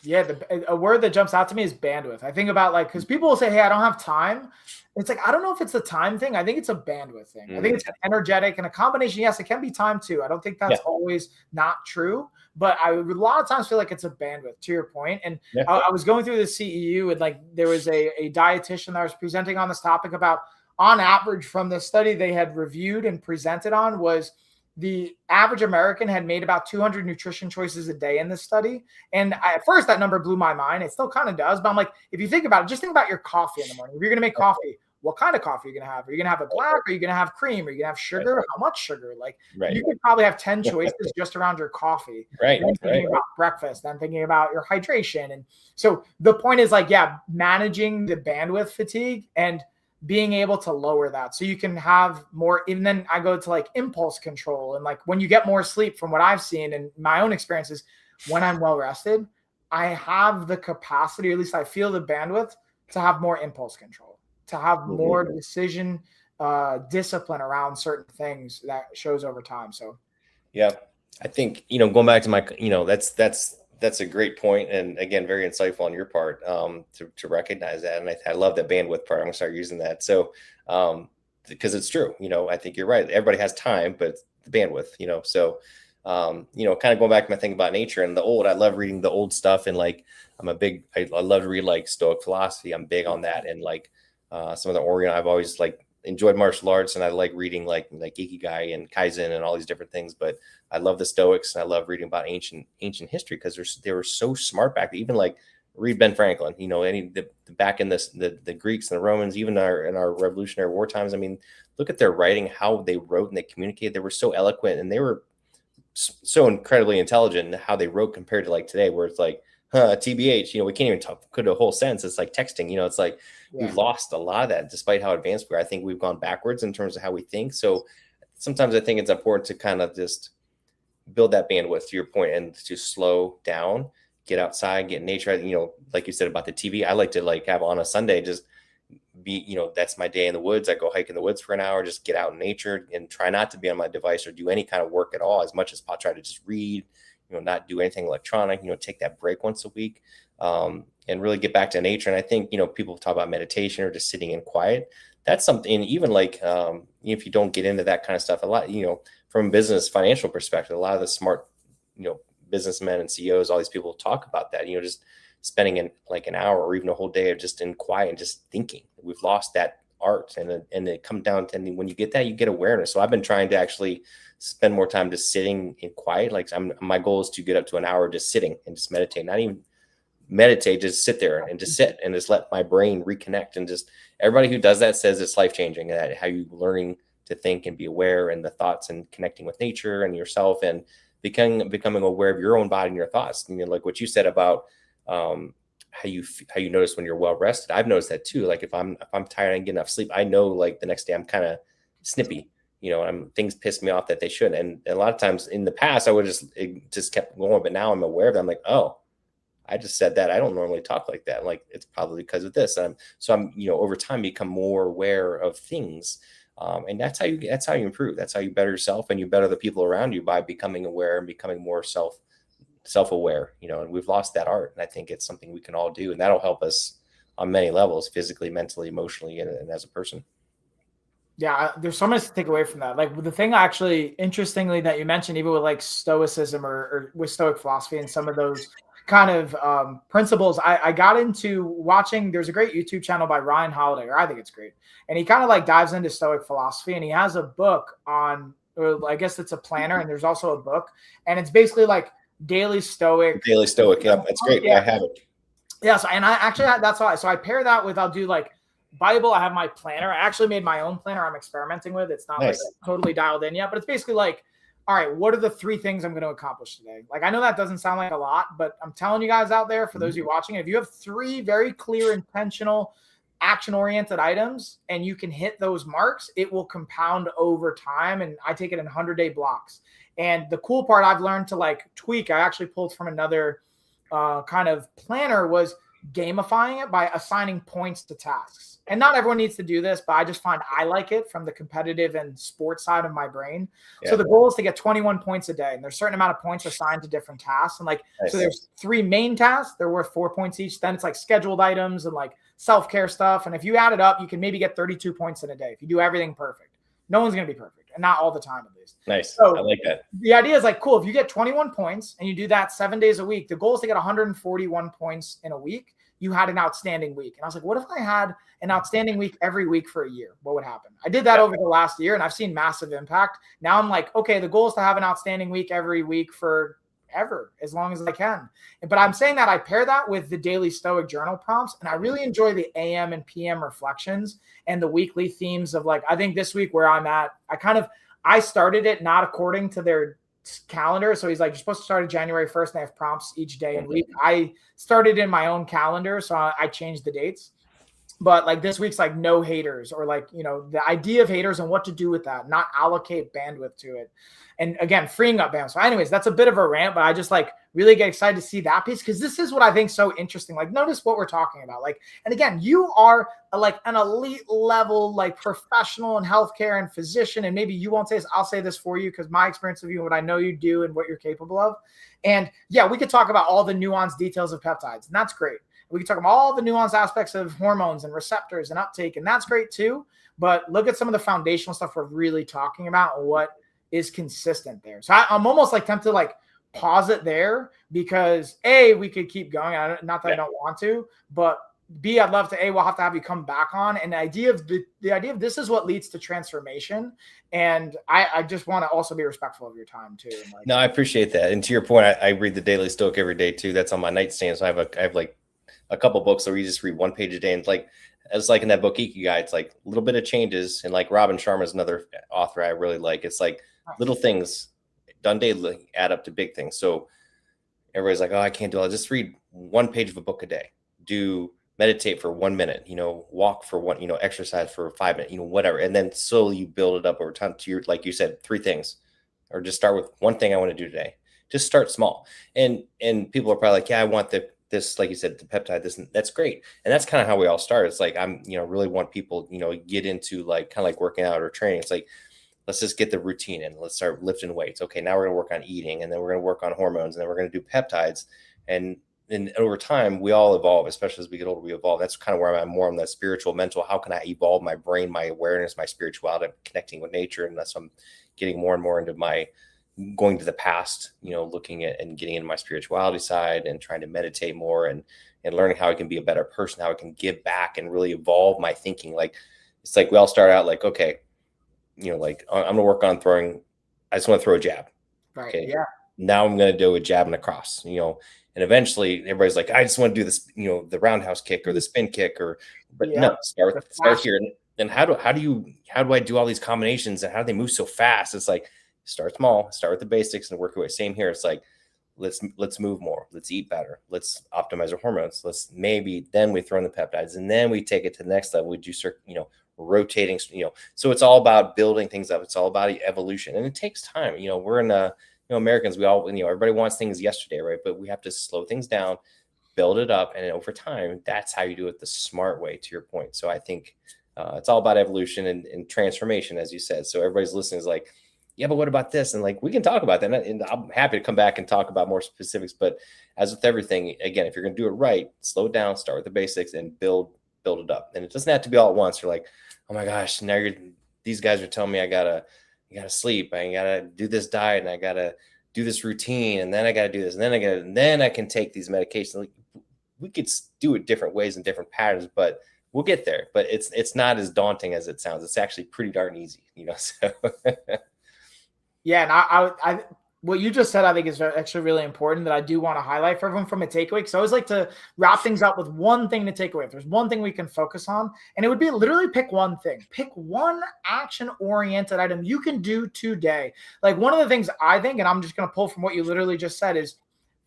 Yeah, a word that jumps out to me is bandwidth. I think about like, because people will say, hey, I don't have time. It's like, I don't know if it's a time thing. I think it's a bandwidth thing. I think it's an energetic and a combination. Yes, it can be time too. I don't think that's always not true, but I would a lot of times feel like it's a bandwidth, to your point. And I was going through the CEU and like there was a dietitian that was presenting on this topic about, on average from the study they had reviewed and presented on, was the average American had made about 200 nutrition choices a day in this study. And at first that number blew my mind. It still kind of does. But I'm like, if you think about it, just think about your coffee in the morning. If you're going to make coffee, what kind of coffee are you going to have? Are you going to have a black? Are you going to have cream? Are you going to have sugar? How much sugar? Like you could probably have 10 choices just around your coffee. Then thinking about breakfast, then thinking about your hydration. And so the point is like, managing the bandwidth fatigue and being able to lower that so you can have more. And then I go to like impulse control. And like when you get more sleep, from what I've seen and my own experiences, when I'm well rested, I have the capacity, or at least I feel the bandwidth to have more impulse control, to have more decision discipline around certain things that shows over time. So I think, going back to my, that's a great point. And again, very insightful on your part to recognize that. And I love that bandwidth part. I'm gonna start using that. So, because it's true, I think you're right. Everybody has time, but the bandwidth, so, kind of going back to my thing about nature and I love reading the old stuff. And like, I love to read like Stoic philosophy. I'm big on that. And like some of the Orient, I've always like enjoyed martial arts, and I like reading like Ikigai and Kaizen and all these different things. But I love the Stoics, and I love reading about ancient history because they were so smart back then. Even like read Ben Franklin, back in the Greeks and the Romans, even in our Revolutionary War times. I mean, look at their writing, how they wrote and they communicated. They were so eloquent, and they were so incredibly intelligent in how they wrote compared to like today, where it's like, TBH, we can't even put a whole sentence. It's like texting, it's like we've lost a lot of that despite how advanced we are. I think we've gone backwards in terms of how we think. So sometimes I think it's important to kind of just build that bandwidth, to your point, and to slow down, get outside, get in nature. Like you said about the TV, I like to like have on a Sunday, just be, that's my day in the woods. I go hike in the woods for an hour, just get out in nature and try not to be on my device or do any kind of work at all, as much as possible. Try to just read, not do anything electronic, take that break once a week, and really get back to nature. And I think, people talk about meditation or just sitting in quiet. That's something, even like, if you don't get into that kind of stuff a lot, from a business financial perspective, a lot of the smart, businessmen and CEOs, all these people talk about that, just spending in like an hour or even a whole day of just in quiet and just thinking. We've lost that art, and it comes down to, and when you get that, you get awareness. So I've been trying to actually spend more time just sitting in quiet. Like my goal is to get up to an hour just sitting and just meditate, not even meditate, just sit there and just sit and just let my brain reconnect. And just everybody who does that says it's life-changing, that how you learning to think and be aware, and the thoughts, and connecting with nature and yourself, and becoming aware of your own body and your thoughts. Like what you said about how you notice when you're well rested. I've noticed that too. Like if I'm tired and get enough sleep, I know like the next day I'm kind of snippy, things piss me off that they shouldn't. And a lot of times in the past, I would just kept going, but now I'm aware of it. I'm like, oh, I just said that. I don't normally talk like that. Like it's probably because of this. So I'm, over time become more aware of things. And that's how you improve. That's how you better yourself, and you better the people around you by becoming aware and becoming more self-aware, and we've lost that art. And I think it's something we can all do, and that'll help us on many levels, physically, mentally, emotionally, and as a person. Yeah, there's so much to take away from that. Like the thing actually, interestingly, that you mentioned, even with like Stoicism or with Stoic philosophy and some of those kind of principles, I got into watching. There's a great YouTube channel by Ryan Holiday, or I think it's great, and he kind of like dives into Stoic philosophy, and he has a book on, or I guess it's a planner, and there's also a book, and it's basically like Daily Stoic. Yeah, that's great. Yeah. I have it. Yeah, so, and I actually that's why. So I pair that with, I'll do like Bible. I have my planner. I actually made my own planner. I'm experimenting with. It's not Nice. like totally dialed in yet, but it's basically like, all right, what are the 3 things I'm going to accomplish today? Like, I know that doesn't sound like a lot, but I'm telling you guys out there, for those of you watching, if you have 3 very clear, intentional, action-oriented items and you can hit those marks, it will compound over time. And I take it in 100-day blocks. And the cool part I've learned to like tweak, I actually pulled from another kind of planner, was gamifying it by assigning points to tasks. And not everyone needs to do this, but I just find I like it from the competitive and sports side of my brain. Yeah. So the goal is to get 21 points a day, and there's a certain amount of points assigned to different tasks. And like, so there's 3 main tasks. They're worth 4 points each. Then it's like scheduled items and like self-care stuff. And if you add it up, you can maybe get 32 points in a day if you do everything perfect. No one's going to be perfect, and not all the time at least. Nice. So I like that. The idea is like, cool, if you get 21 points and you do that 7 days a week, the goal is to get 141 points in a week. You had an outstanding week. And I was like, what if I had an outstanding week every week for a year? What would happen? I did that over the last year, and I've seen massive impact. Now I'm like, okay, the goal is to have an outstanding week every week for ever, as long as I can. But I'm saying that I pair that with the daily Stoic journal prompts, and I really enjoy the AM and PM reflections and the weekly themes of like, I think this week where I'm at, I started it not according to their calendar. So he's like, you're supposed to start at January 1st, and they have prompts each day and week. I started in my own calendar, so I changed the dates. But like this week's like no haters, or like, the idea of haters and what to do with that, not allocate bandwidth to it. And again, freeing up bandwidth. So anyways, that's a bit of a rant, but I just like really get excited to see that piece, because this is what I think so interesting. Like, notice what we're talking about. Like, and again, you are like an elite level, like professional in healthcare and physician. And maybe you won't say this, I'll say this for you, because my experience of you and what I know you do and what you're capable of. And yeah, we could talk about all the nuanced details of peptides, and that's great. We can talk about all the nuanced aspects of hormones and receptors and uptake, and that's great too. But look at some of the foundational stuff we're really talking about and what is consistent there. So I'm almost like tempted to like pause it there, because A, we could keep going. Not that I don't want to, but B, I'd love to, we'll have to have you come back on. And the idea of this is what leads to transformation. And I just want to also be respectful of your time too. Like, no, I appreciate that. And to your point, I read the Daily Stoic every day too. That's on my nightstand. So I have like a couple books where you just read 1 page a day, and it's like in that book Ikigai, it's like a little bit of changes. And like Robin Sharma is another author I really like. It's like little things done daily add up to big things. So everybody's like, oh, I can't do it. I'll just read 1 page of a book a day. Meditate for 1 minute, walk for 1, exercise for 5 minutes, whatever. And then slowly you build it up over time to your, like you said, 3 things, or just start with one thing I want to do today. Just start small. And people are probably like, yeah, I want the this, like you said, the peptide, this, that's great. And that's kind of how we all start. It's like, I'm, really want people, get into like, kind of like working out or training. It's like, let's just get the routine in. Let's start lifting weights. Okay, now we're going to work on eating, and then we're going to work on hormones, and then we're going to do peptides. And over time, we all evolve, especially as we get older, we evolve. That's kind of where I'm more on the spiritual, mental. How can I evolve my brain, my awareness, my spirituality, connecting with nature? And that's, I'm getting more and more into my going to the past, looking at and getting into my spirituality side and trying to meditate more and learning how I can be a better person, how I can give back and really evolve my thinking. Like, it's like we all start out like, okay, like I'm going to work on throwing, I just want to throw a jab. Right. Okay. Yeah. Now I'm going to do a jab and a cross, and eventually everybody's like, I just want to do this, the roundhouse kick or the spin kick but no, start here. And how do I do all these combinations, and how do they move so fast? It's like, start small, start with the basics and work your way. Same here. It's like, let's move more. Let's eat better. Let's optimize our hormones. Then we throw in the peptides, and then we take it to the next level. We do, rotating, so it's all about building things up. It's all about evolution, and it takes time. We're in Americans, we all, everybody wants things yesterday, right? But we have to slow things down, build it up. And over time, that's how you do it the smart way, to your point. So I think it's all about evolution and transformation, as you said. So everybody's listening is like, yeah, but what about this? And like, we can talk about that. And I'm happy to come back and talk about more specifics. But as with everything, again, if you're going to do it right, slow it down, start with the basics and build it up. And it doesn't have to be all at once. You're like, oh my gosh, now these guys are telling me I gotta sleep, I gotta do this diet, and I gotta do this routine, and then I gotta do this, and then I can take these medications. Like, we could do it different ways and different patterns, but we'll get there. But it's not as daunting as it sounds. It's actually pretty darn easy, so yeah. And I what you just said, I think, is actually really important, that I do want to highlight for everyone from a takeaway. Because I always like to wrap things up with one thing to take away. If there's one thing we can focus on, and it would be literally pick one thing, pick one action-oriented item you can do today. Like, one of the things I think, and I'm just going to pull from what you literally just said, is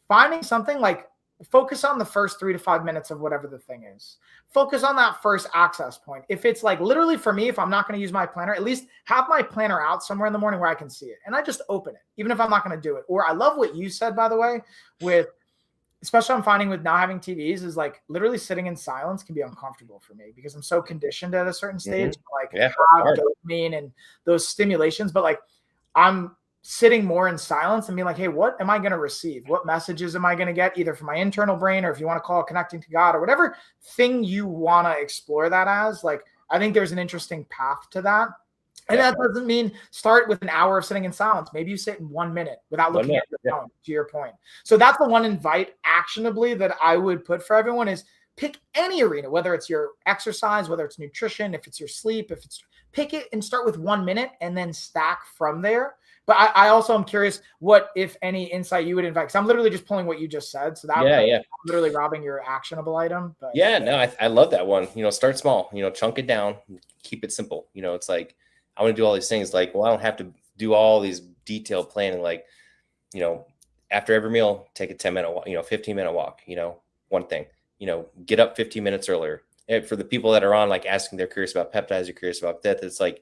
finding something like, focus on the first 3 to 5 minutes of whatever the thing is. Focus on that first access point. If it's like, literally for me, if I'm not going to use my planner, at least have my planner out somewhere in the morning where I can see it. And I just open it, even if I'm not going to do it. Or I love what you said, by the way, with, especially I'm finding with not having TVs, is like literally sitting in silence can be uncomfortable for me because I'm so conditioned at a certain stage, have dopamine and those stimulations. But like, I'm sitting more in silence and being like, hey, what am I going to receive? What messages am I going to get, either from my internal brain, or if you want to call it connecting to God, or whatever thing you want to explore that as. Like, I think there's an interesting path to that. And that doesn't mean start with an hour of sitting in silence. Maybe you sit in 1 minute without looking at your phone, to your point. So that's the one invite actionably that I would put for everyone, is pick any arena, whether it's your exercise, whether it's nutrition, if it's your sleep, pick it and start with 1 minute and then stack from there. But I also am curious what, if any, insight you would invite, because I'm literally just pulling what you just said. So that I'm literally robbing your actionable item. But I love that one. Start small, chunk it down, keep it simple. It's like, I want to do all these things. Like, well, I don't have to do all these detailed planning. Like, after every meal, take a 10-minute walk, 15-minute walk, one thing, get up 15 minutes earlier. And for the people that are on, like, asking, they're curious about peptides, they're curious about that. It's like,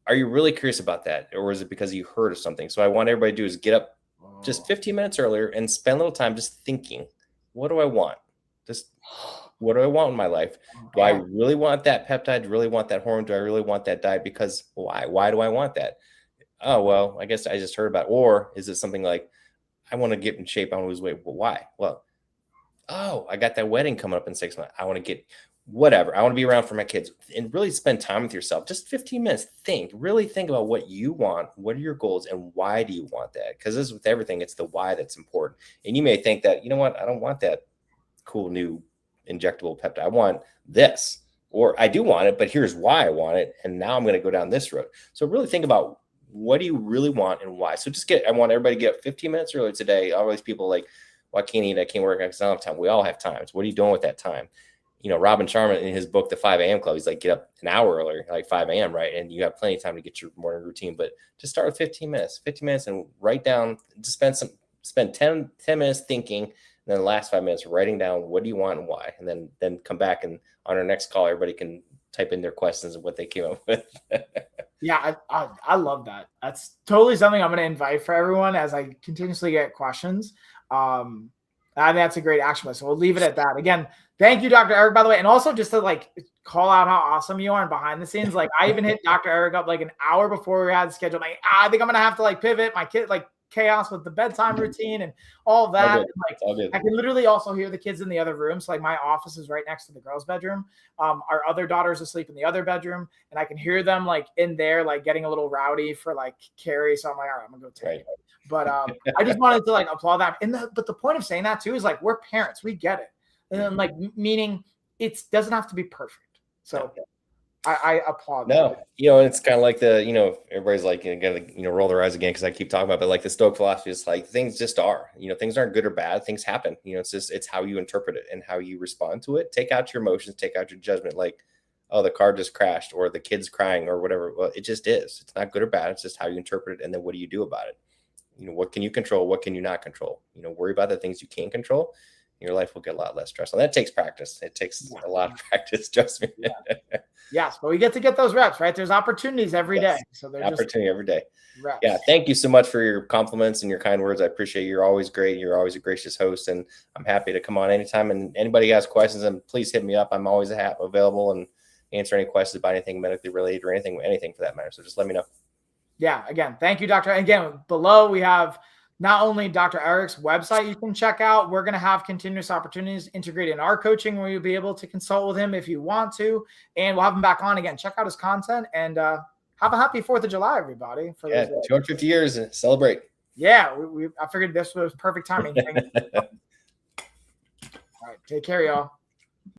are you really curious about that? Or is it because you heard of something? So I want everybody to do is get up just 15 minutes earlier and spend a little time just thinking, what do I want? Just, what do I want in my life? Do I really want that peptide? Do I really want that hormone? Do I really want that diet? Because why? Why do I want that? Oh, well, I guess I just heard about it. Or is it something like, I want to get in shape, I want to lose weight. Well, why? Well, oh, I got that wedding coming up in 6 months. I want to get whatever. I want to be around for my kids, and really spend time with yourself. Just 15 minutes. Really think about what you want. What are your goals, and why do you want that? Because this is with everything, it's the why that's important. And you may think that, you know what, I don't want that cool new injectable peptide. I want this, or I do want it, but here's why I want it. And now I'm going to go down this road. So really think about, what do you really want and why? So I want everybody to get up 15 minutes early today. Always people like, well, I can't eat, I can't work, I don't have time. We all have times. What are you doing with that time? Robin Sharma, in his book, The 5 a.m. Club, he's like, get up an hour earlier, like 5 a.m., right? And you have plenty of time to get your morning routine, but just start with 15 minutes, and write down, just spend 10 minutes thinking, and then the last 5 minutes writing down, what do you want and why? And then come back, and on our next call, everybody can type in their questions and what they came up with. Yeah, I love that. That's totally something I'm going to invite for everyone as I continuously get questions. That's a great action list. So we'll leave it at that. Again, thank you, Dr. Eric, by the way. And also just to like call out how awesome you are and behind the scenes. Like I even hit Dr. Eric up like an hour before we had scheduled. Like, I think I'm going to have to like pivot my kid, like chaos with the bedtime routine and all of that. And, like, I can literally also hear the kids in the other room. So like my office is right next to the girls' bedroom. Our other daughter's asleep in the other bedroom, and I can hear them like in there, like getting a little rowdy for like Carrie. So I'm like, all right, I'm gonna go take it. But I just wanted to like applaud that. But the point of saying that too is like we're parents, we get it, and then like meaning it doesn't have to be perfect. So I applaud. No, you know, it's kind of like the, you know, everybody's like, gonna, you know, roll their eyes again because I keep talking about it, but like the Stoic philosophy is like things just are, you know, things aren't good or bad, things happen. You know, it's how you interpret it and how you respond to it. Take out your emotions, take out your judgment, like, oh, the car just crashed or the kid's crying or whatever. Well, it just is. It's not good or bad. It's just how you interpret it, and then what do you do about it? You know, what can you control? What can you not control? You know, worry about the things you can control. Your life will get a lot less stressful. That takes practice. It takes a lot of practice. Trust me. Yes, but we get to get those reps, right? There's opportunities every day. So there's opportunity every day. Reps. Yeah. Thank you so much for your compliments and your kind words. I appreciate you. You're always great. You're always a gracious host, and I'm happy to come on anytime. And anybody has questions, and please hit me up. I'm always available and answer any questions about anything medically related or anything for that matter. So just let me know. Yeah. Again, thank you, Doctor. Again, below we have not only Dr. Eric's website you can check out. We're going to have continuous opportunities integrated in our coaching where you'll be able to consult with him if you want to. And we'll have him back on again. Check out his content, and have a happy 4th of July, everybody. For 250 years and celebrate. Yeah, I figured this was perfect timing. All right, take care, y'all.